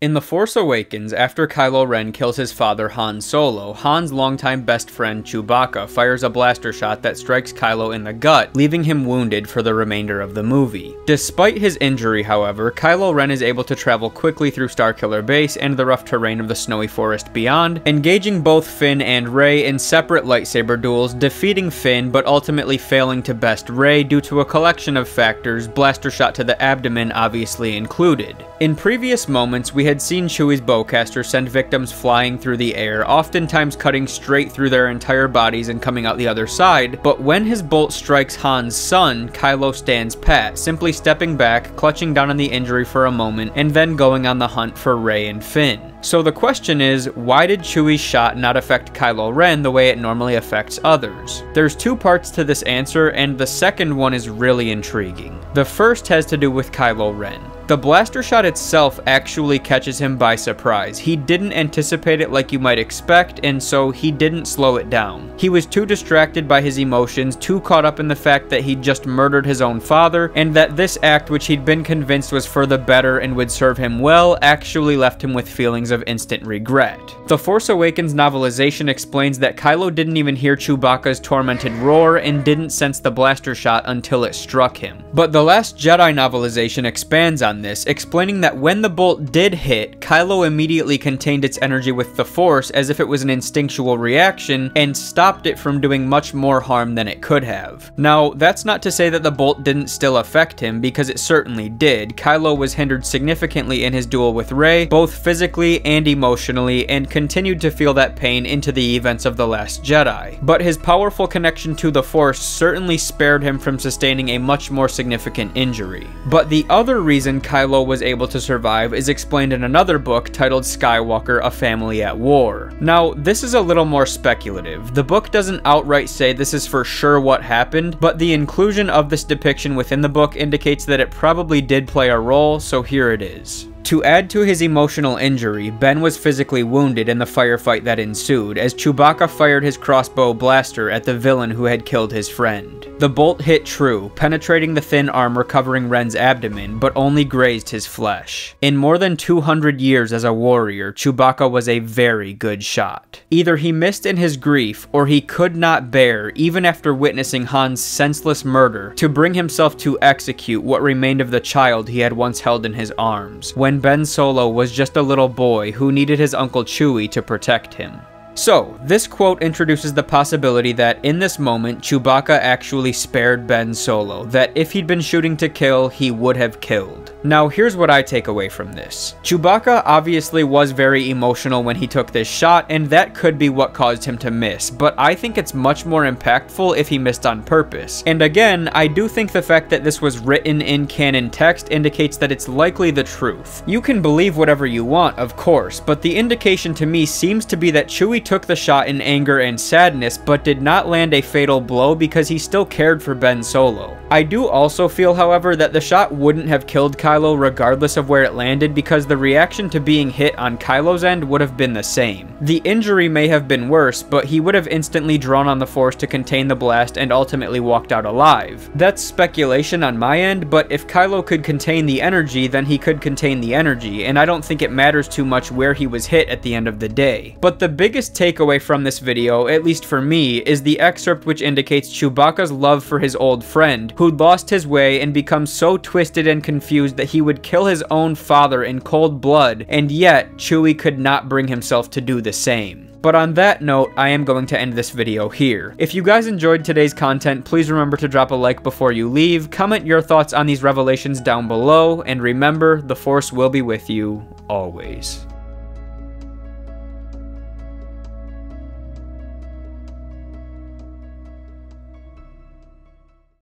In The Force Awakens, after Kylo Ren kills his father Han Solo, Han's longtime best friend Chewbacca fires a blaster shot that strikes Kylo in the gut, leaving him wounded for the remainder of the movie. Despite his injury, however, Kylo Ren is able to travel quickly through Starkiller Base and the rough terrain of the snowy forest beyond, engaging both Finn and Rey in separate lightsaber duels, defeating Finn but ultimately failing to best Rey due to a collection of factors, blaster shot to the abdomen obviously included. In previous moments, we had seen Chewie's Bowcaster send victims flying through the air, oftentimes cutting straight through their entire bodies and coming out the other side, but when his bolt strikes Han's son, Kylo stands pat, simply stepping back, clutching down on the injury for a moment, and then going on the hunt for Rey and Finn. So the question is, why did Chewie's shot not affect Kylo Ren the way it normally affects others? There's two parts to this answer, and the second one is really intriguing. The first has to do with Kylo Ren. The blaster shot itself actually catches him by surprise. He didn't anticipate it like you might expect, and so he didn't slow it down. He was too distracted by his emotions, too caught up in the fact that he'd just murdered his own father, and that this act, which he'd been convinced was for the better and would serve him well, actually left him with feelings of instant regret. The Force Awakens novelization explains that Kylo didn't even hear Chewbacca's tormented roar and didn't sense the blaster shot until it struck him. But the Last Jedi novelization expands on this, explaining that when the bolt did hit, Kylo immediately contained its energy with the Force as if it was an instinctual reaction and stopped it from doing much more harm than it could have. Now, that's not to say that the bolt didn't still affect him, because it certainly did. Kylo was hindered significantly in his duel with Rey, both physically and emotionally, and continued to feel that pain into the events of The Last Jedi. But his powerful connection to the Force certainly spared him from sustaining a much more significant injury. But the other reason Kylo was able to survive is explained in another book titled Skywalker: A Family at War. Now, this is a little more speculative. The book doesn't outright say this is for sure what happened, but the inclusion of this depiction within the book indicates that it probably did play a role, so here it is. To add to his emotional injury, Ben was physically wounded in the firefight that ensued, as Chewbacca fired his crossbow blaster at the villain who had killed his friend. The bolt hit true, penetrating the thin armor covering Ren's abdomen, but only grazed his flesh. In more than 200 years as a warrior, Chewbacca was a very good shot. Either he missed in his grief, or he could not bear, even after witnessing Han's senseless murder, to bring himself to execute what remained of the child he had once held in his arms, when Ben Solo was just a little boy who needed his Uncle Chewie to protect him. So, this quote introduces the possibility that in this moment, Chewbacca actually spared Ben Solo, that if he'd been shooting to kill, he would have killed. Now, here's what I take away from this. Chewbacca obviously was very emotional when he took this shot, and that could be what caused him to miss, but I think it's much more impactful if he missed on purpose. And again, I do think the fact that this was written in canon text indicates that it's likely the truth. You can believe whatever you want, of course, but the indication to me seems to be that Chewie took the shot in anger and sadness, but did not land a fatal blow because he still cared for Ben Solo. I do also feel, however, that the shot wouldn't have killed Kylo regardless of where it landed, because the reaction to being hit on Kylo's end would have been the same. The injury may have been worse, but he would have instantly drawn on the Force to contain the blast and ultimately walked out alive. That's speculation on my end, but if Kylo could contain the energy, then he could contain the energy, and I don't think it matters too much where he was hit at the end of the day. But the biggest takeaway from this video, at least for me, is the excerpt which indicates Chewbacca's love for his old friend, who'd lost his way and become so twisted and confused that he would kill his own father in cold blood, and yet Chewie could not bring himself to do the same. But on that note, I am going to end this video here. If you guys enjoyed today's content, please remember to drop a like before you leave, comment your thoughts on these revelations down below, and remember, the Force will be with you always.